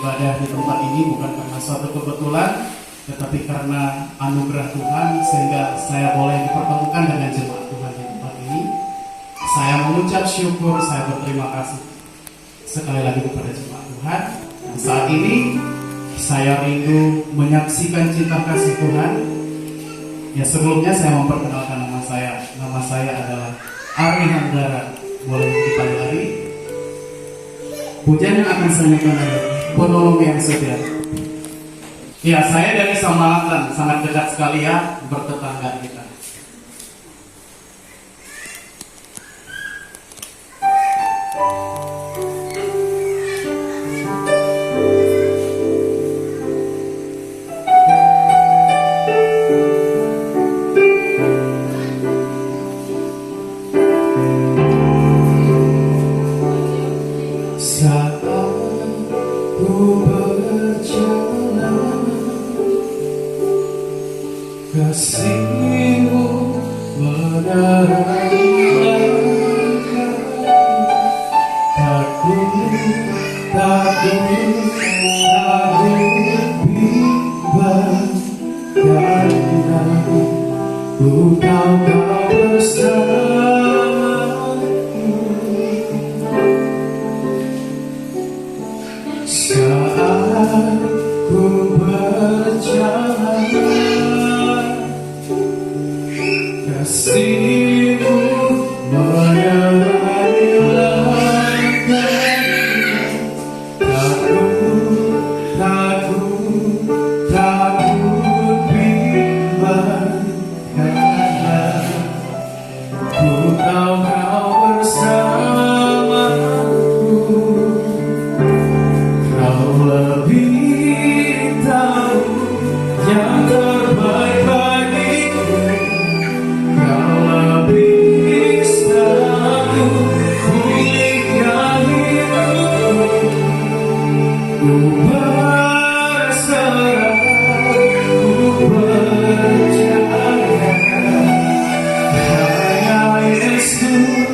beribadah di tempat ini bukan karena suatu kebetulan, tetapi karena anugerah Tuhan sehingga saya boleh dipertemukan dengan jemaat Tuhan di tempat ini. Saya mengucap syukur, saya berterima kasih sekali lagi kepada jemaat Tuhan. Dan saat ini saya rindu menyaksikan cinta kasih Tuhan. Ya, sebelumnya saya memperkenalkan nama saya. Nama saya adalah Ari Hanggara. Boleh dipanggil Ari. Pujian yang akan saya nyanyikan adalah Penolong yang Setia. Ya, saya dari Samalatan, sangat dekat sekali ya, bertetangga kita. Saat ku berjalan, kasih-Mu menerangi langkah. Takut bimbang, karena ku tahu Kau bersamaku. Saat ku berjalan, kasih-Mu menerangi langkah. Takut bimbang, karena ku tahu Kau bersamaku. Kau lebih tahu yang terbaik bagiku. Kau lebih selalu pulihkan hidupku. Ku berserah, ku percaya, hanya Yesus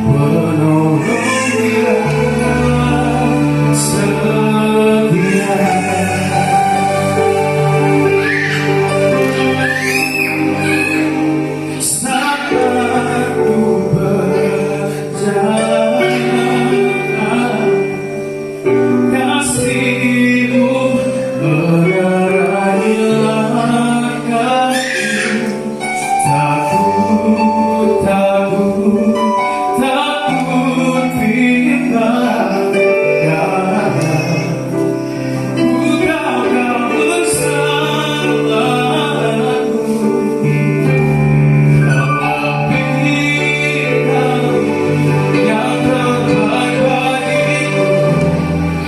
penolong yang setia. Saat ku berjalan, kasih-Mu menerangi langkahku. Takut bimbang, karena ku tahu Kau bersamaku. Kau lebih tahu yang terbaik bagiku.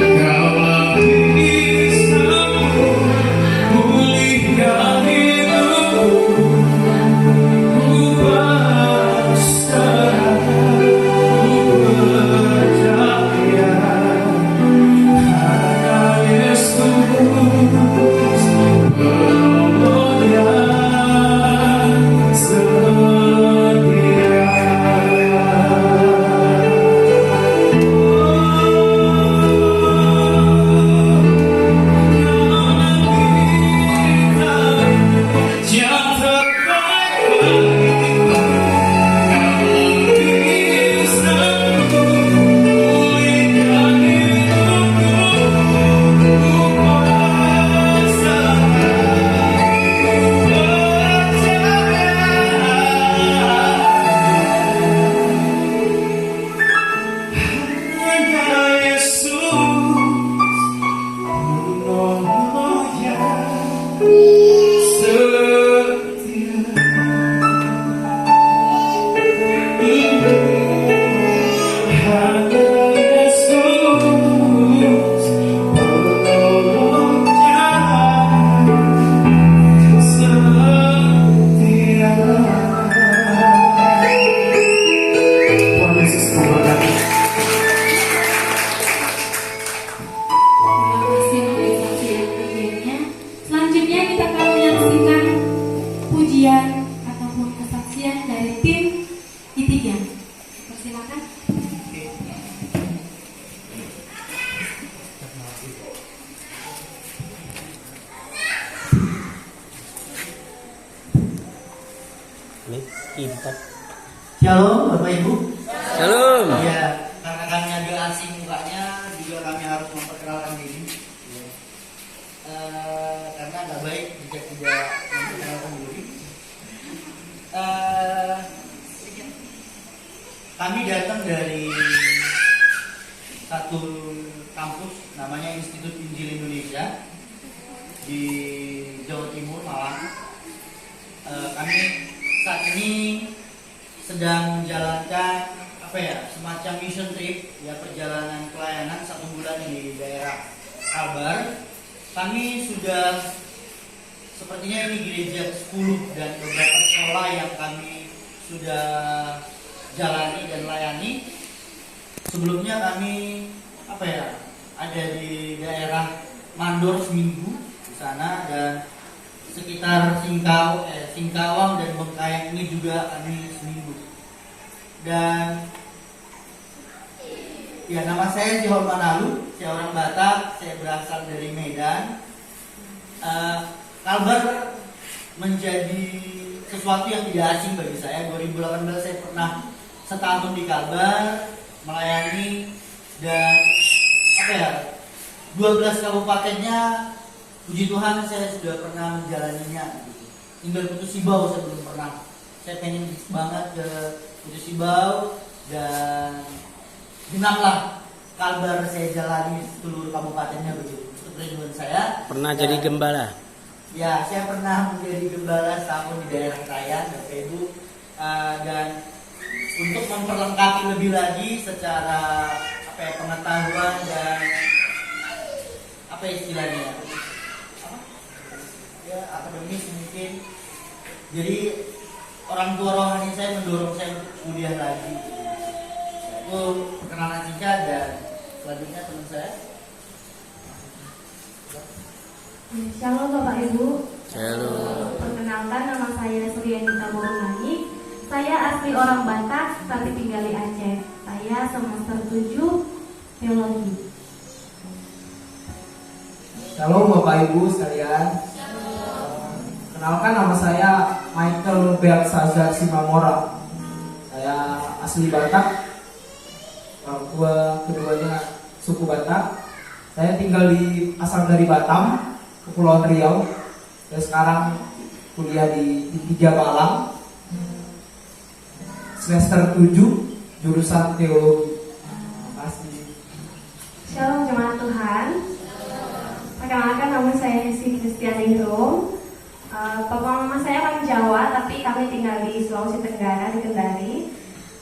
Kau lebih Import. Shalom Bapak Ibu. Shalom. Ya, karena kami agak asing mukanya, juga kami harus memperkenalkan diri. Ya. Karena nggak baik jika tidak memperkenalkan diri. Kami datang dari satu kampus namanya Institut Injil Indonesia di Jawa Timur, Malang. Kami saat ini sedang menjalankan semacam mission trip, ya, perjalanan pelayanan 1 bulan di daerah Kalbar. Kami sudah, sepertinya ini gereja 10 dan beberapa sekolah yang kami sudah jalani dan layani. Sebelumnya kami ada di daerah Mandor seminggu di sana, dan sekitar Singkawang dan Bengkayang ini juga kami seminggu. Dan ya, nama saya Johor Manalu, saya orang Batak, saya berasal dari Medan. Kalbar menjadi sesuatu yang tidak asing bagi saya. 2018 saya pernah setahun di Kalbar melayani, dan 12 kabupatennya puji Tuhan saya sudah pernah menjalaninya. Tinggal Putus Sibau saya belum pernah. Saya pengen banget ke Putus Sibau, dan genaplah Kalbar saya jalani seluruh kabupatennya begitu. Itu rinduan saya. Pernah jadi gembala? Ya, saya pernah menjadi gembala setahun di daerah Krayan, Bapak Ibu. Dan untuk memperlengkapi lebih lagi secara pengetahuan dan istilahnya akademis mungkin. Jadi orang tua rohani saya mendorong saya untuk kuliah lagi. Itu perkenalan singkat, dan selanjutnya teman saya. Shalom Bapak Ibu. Shalom. Perkenalkan, nama saya Suryanita Borunani. Saya asli orang Batak tapi tinggal di Aceh. Saya semester 7 teologi. Shalom Bapak Ibu sekalian. Kenalkan, nama saya Michael Belsaza Simamora. Saya asli Batak. Orang tua keduanya suku Batak. Saya tinggal asal dari Batam, Kepulauan Riau. Saya sekarang kuliah di I3 Malang. Semester 7, jurusan teologi. Terima kasih. Shalom jemaat Tuhan. Perkenalkan, nama saya Hesi Kristianingrum. Papa mama saya orang Jawa, tapi kami tinggal di Sulawesi Tenggara, di Kendari.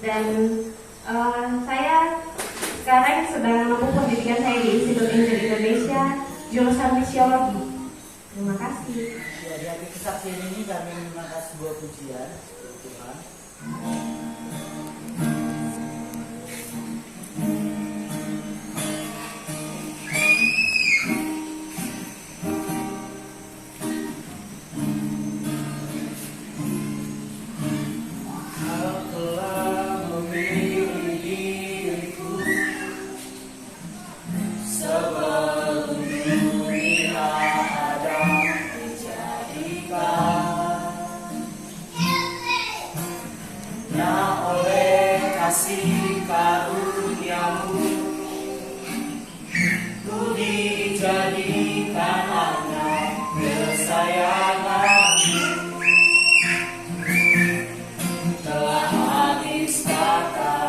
Dan saya sekarang sedang menempuh pendidikan saya di Institut Injil Indonesia, jurusan misiologi. Terima kasih. Ya, di akhir kesaksian ini kami mengangkat sebuah pujian untuk Tuhan. kasih karuniamu, ku dijadikan anak kesayanganmu. Telah habis kata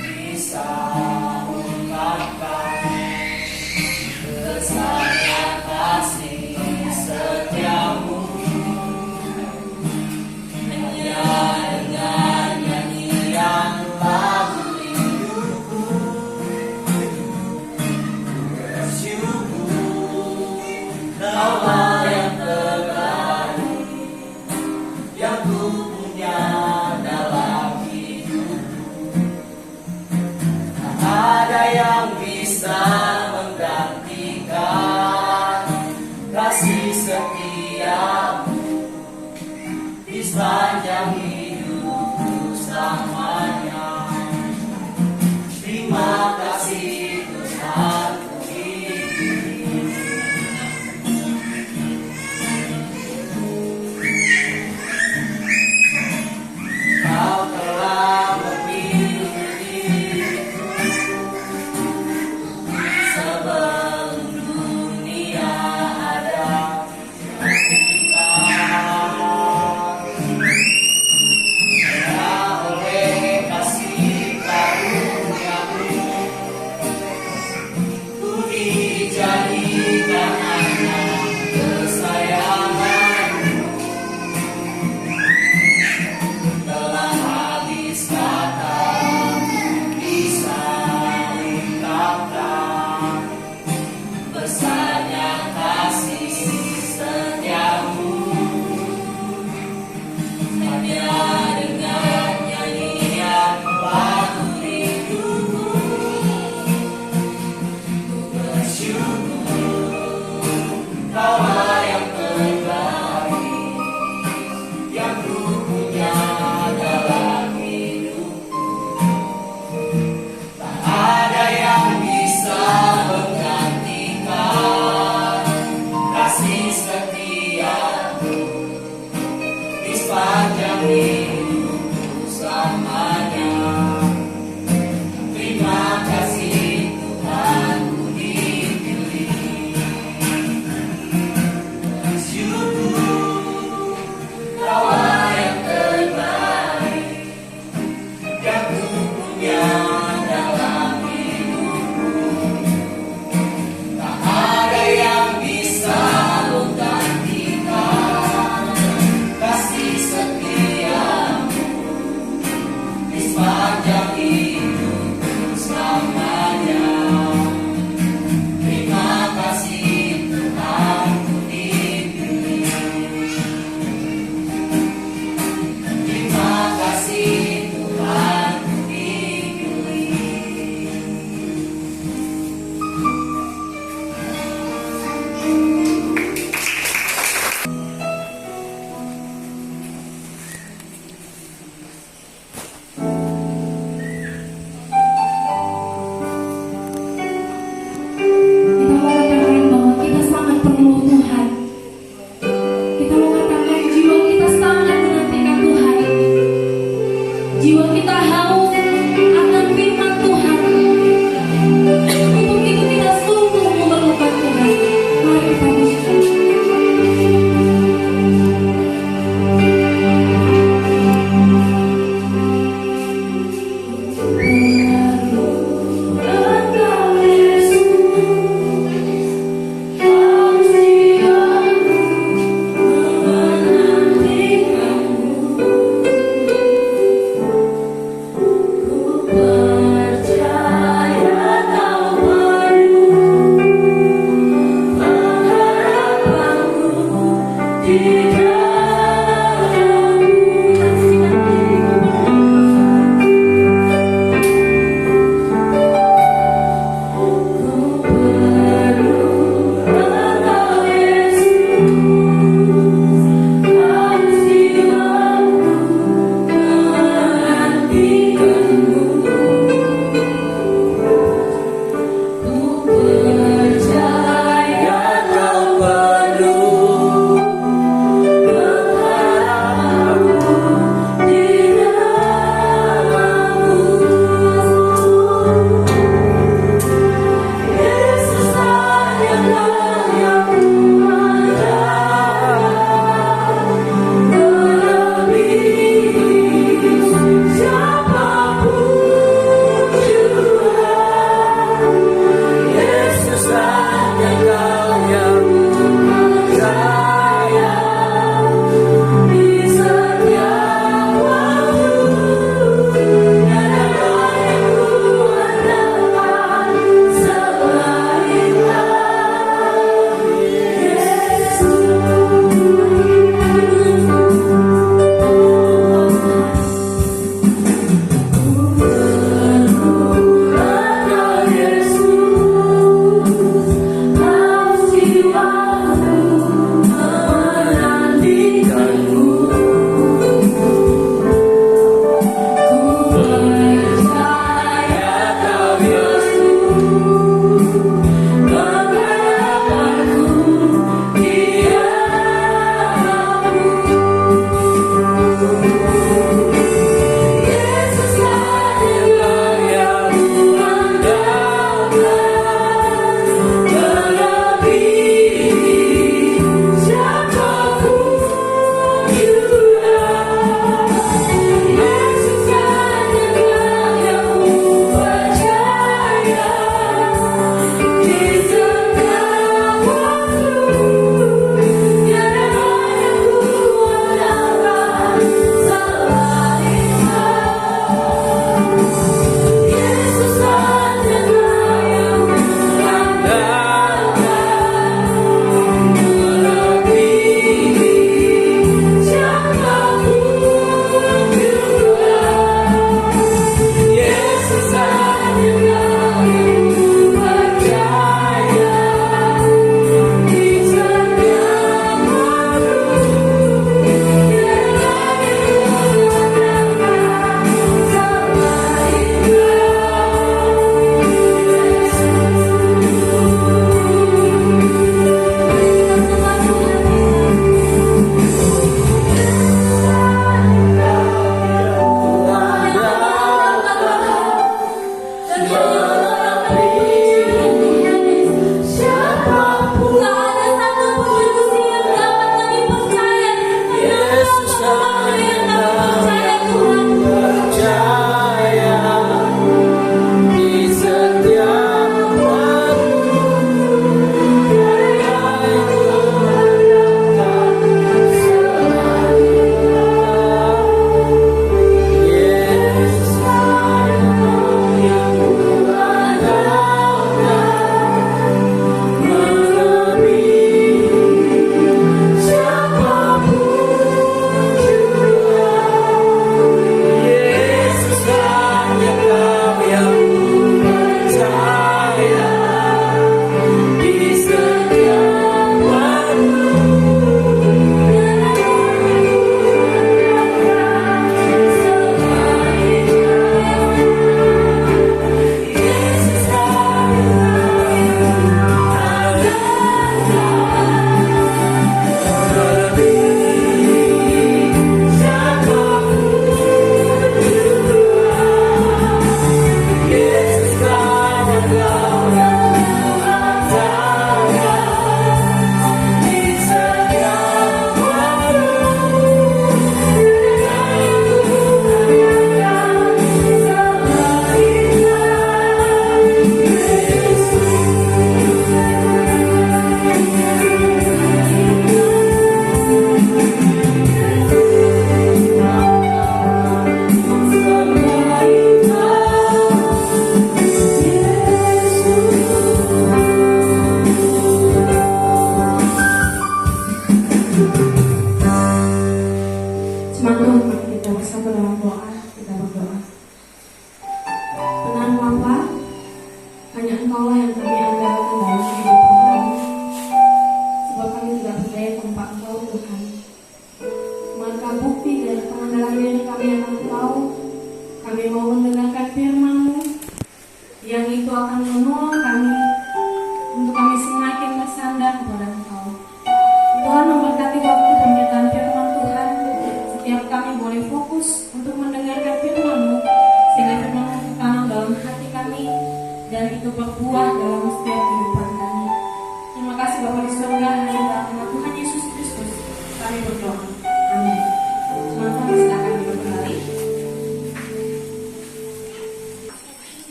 bisa ungkapkan besarnya kasih setiamu. Allah yang terbaik yang ku punya dalam hidupku, tak ada yang bisa menggantikan kasih setiamu di sepanjang hidupku selamanya. Terima kasih Tuhan.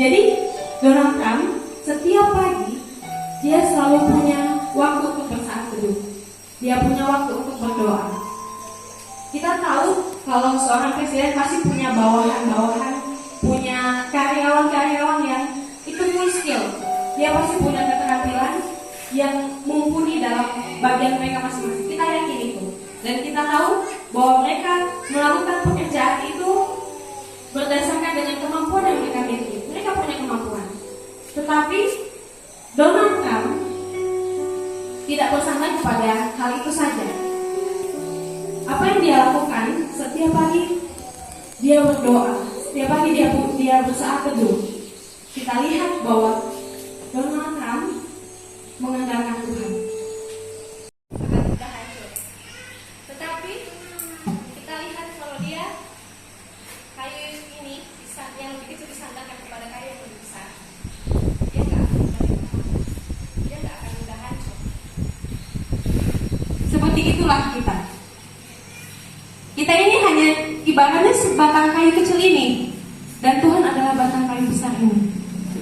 Jadi Donald Trump setiap pagi dia selalu punya waktu untuk bersaat teduh. Dia punya waktu untuk berdoa. Kita tahu kalau seorang presiden pasti punya bawahan-bawahan, punya karyawan-karyawan yang itu full skill. Dia pasti punya keterampilan yang mumpuni dalam bagian mereka masing-masing. Kita yakin itu. Dan kita tahu bahwa mereka melakukan pekerjaan itu berdasarkan dengan kemampuan yang mereka miliki. Mereka punya kemampuan. Tetapi Donald Trump tidak bersandar kepada hal itu saja. Apa yang dia lakukan? Setiap pagi dia berdoa, setiap pagi dia bersaat teduh. Kita lihat bahwa Donald Trump mengandalkan Tuhan. Sangat mudah hancur. Tetapi kita lihat kalau dia kayu ini yang lebih kecil disandarkan kepada kayu yang lebih besar, dia nggak akan mudah hancur. Seperti itulah kita. Kita ini hanya ibaratnya sebatang kayu kecil ini, dan Tuhan adalah batang kayu besar ini.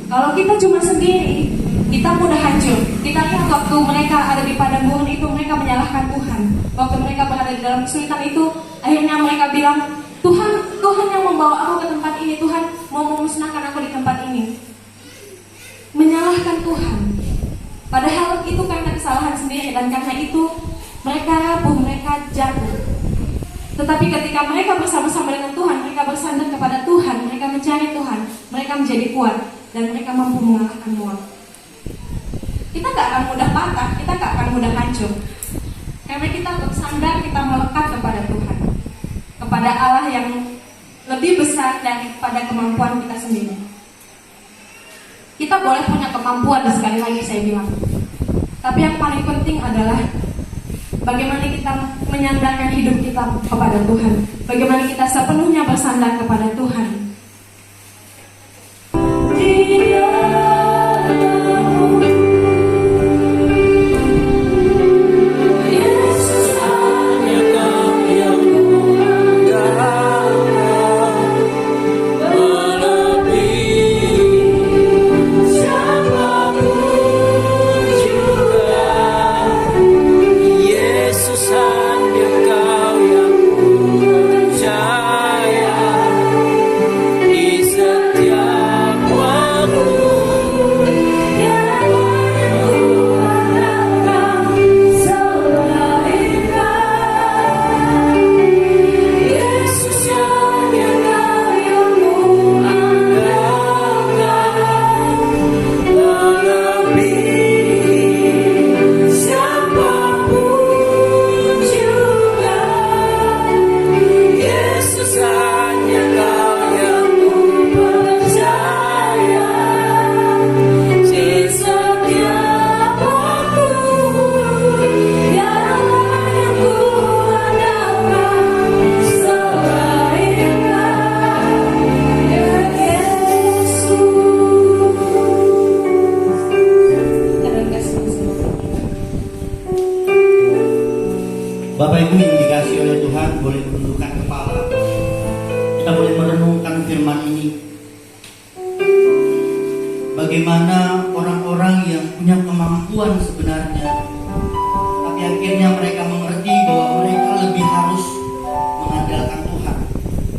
Kalau kita cuma sendiri, kita mudah hancur. Kita lihat waktu mereka ada di padang gurun itu, mereka menyalahkan Tuhan. Waktu mereka berada di dalam kesulitan itu, akhirnya mereka bilang, Tuhan yang membawa aku ke tempat ini, Tuhan mau memusnahkan aku di tempat ini. Menyalahkan Tuhan. Padahal itu karena kesalahan sendiri, dan karena itu mereka rapuh, mereka jatuh. Tetapi ketika mereka bersama-sama dengan Tuhan, mereka bersandar kepada Tuhan, mereka mencari Tuhan, mereka menjadi kuat, dan mereka mampu mengalahkan Moab. Kita gak akan mudah patah, kita gak akan mudah hancur. Karena kita bersandar, kita melekat kepada Tuhan, kepada Allah yang lebih besar daripada kemampuan kita sendiri. Kita boleh punya kemampuan, sekali lagi saya bilang. Tapi yang paling penting adalah bagaimana kita menyandarkan hidup kita kepada Tuhan. Bagaimana kita sepenuhnya bersandar kepada Tuhan. Bapak Ibu yang dikasihi oleh Tuhan, boleh menundukkan kepala. Kita boleh merenungkan firman ini. Bagaimana orang-orang yang punya kemampuan sebenarnya, tapi akhirnya mereka mengerti bahwa mereka lebih harus mengandalkan Tuhan.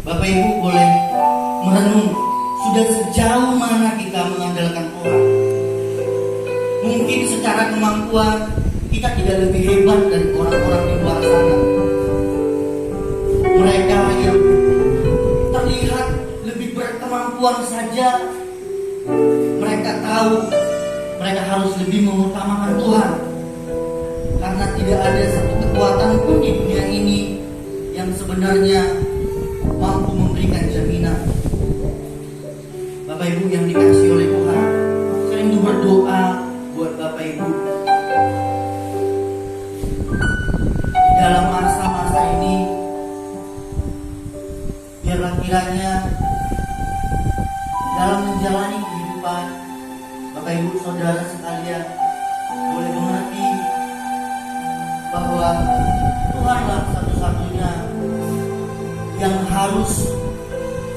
Bapak Ibu boleh merenung, sudah sejauh mana kita mengandalkan orang. Mungkin secara kemampuan kita tidak lebih hebat dari orang-orang di luar sana. Mereka yang terlihat lebih berkemampuan saja, mereka tahu mereka harus lebih mengutamakan Tuhan, karena tidak ada satu kekuatan pun di dunia ini yang sebenarnya mampu memberikan jaminan. Bapak Ibu yang dikasihi oleh Tuhan, saya rindu berdoa buat Bapak Ibu. Dalam masa-masa ini, biarlah kiranya dalam menjalani kehidupan Bapak Ibu Saudara sekalian boleh mengerti bahwa Tuhanlah satu-satunya yang harus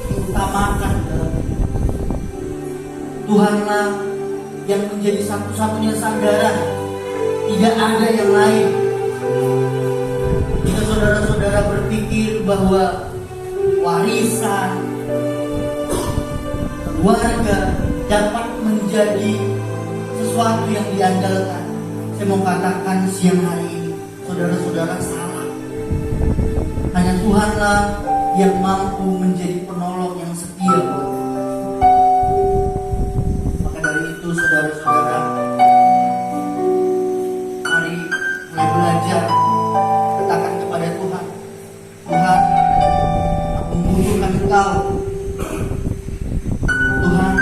diutamakan dalam hidup. Tuhanlah yang menjadi satu-satunya sandaran, tidak ada yang lain. Jika saudara-saudara berpikir bahwa warisan, keluarga dapat menjadi sesuatu yang diandalkan, saya mau katakan siang hari ini, saudara-saudara salah. Hanya Tuhanlah yang mampu menjadi penolong yang setia buat kita. Maka dari itu saudara-saudara, mari mulai belajar, katakan kepada Tuhan, Tuhan, aku membutuhkan Engkau. Tuhan,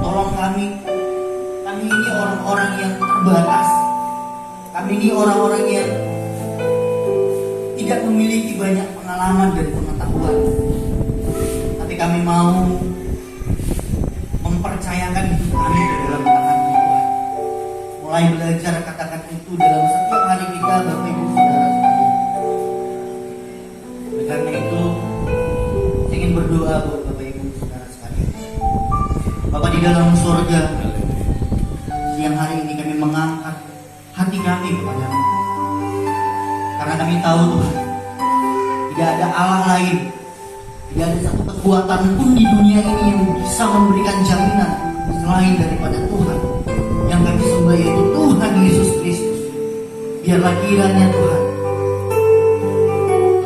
tolong kami. Kami ini orang-orang yang terbatas. Kami ini orang-orang yang tidak memiliki banyak pengalaman dan pengetahuan. Tapi kami mau mempercayakan hidup kami ke dalam tangan Tuhan. Mulai belajar katakan itu dalam setiap hari kita, Bapak Ibu Saudara sekalian. Oleh karena itu, saya ingin berdoa buat Bapak Ibu Saudara sekalian. Bapak di dalam surga, siang hari ini kami mengangkat hati kami kepada-Mu. Karena kami tahu Tuhan, tidak ada Allah lain, tidak ada satu kekuatan pun di dunia ini yang bisa memberikan jaminan selain daripada Tuhan. Yang kami sembah yaitu Tuhan Yesus Kristus. Biarlah kiranya Tuhan,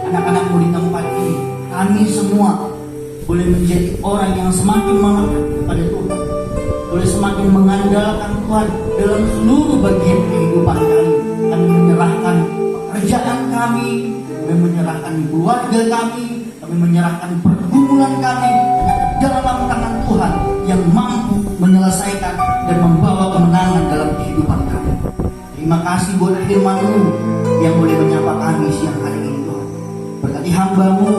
anak-anak-Mu di tempat ini, kami semua boleh menjadi orang yang semakin melekat kepada Tuhan, boleh semakin mengandalkan Tuhan dalam seluruh bagian kehidupan kami. Kami menyerahkan pekerjaan kami menyerahkan keluarga kami menyerahkan pergumulan kami dalam tangan Tuhan yang mampu menyelesaikan dan membawa kemenangan dalam kehidupan kami. Terima kasih buat firman-Mu yang boleh menyapa kami siang hari ini Tuhan. Berkati hamba-Mu,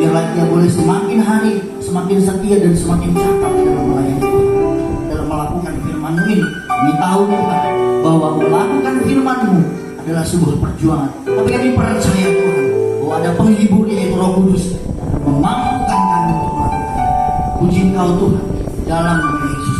biarlah dia boleh semakin hari semakin setia dan semakin cakap dalam melayani Tuhan, dalam melakukan firman-Mu ini. Kami tahu Tuhan bahwa melakukan firman-Mu adalah sebuah perjuangan, tapi kami percaya Tuhan bahwa ada penghibur yaitu Roh Kudus yang memampukan kami untuk melakukan. Puji Engkau Tuhan dalam nama Yesus.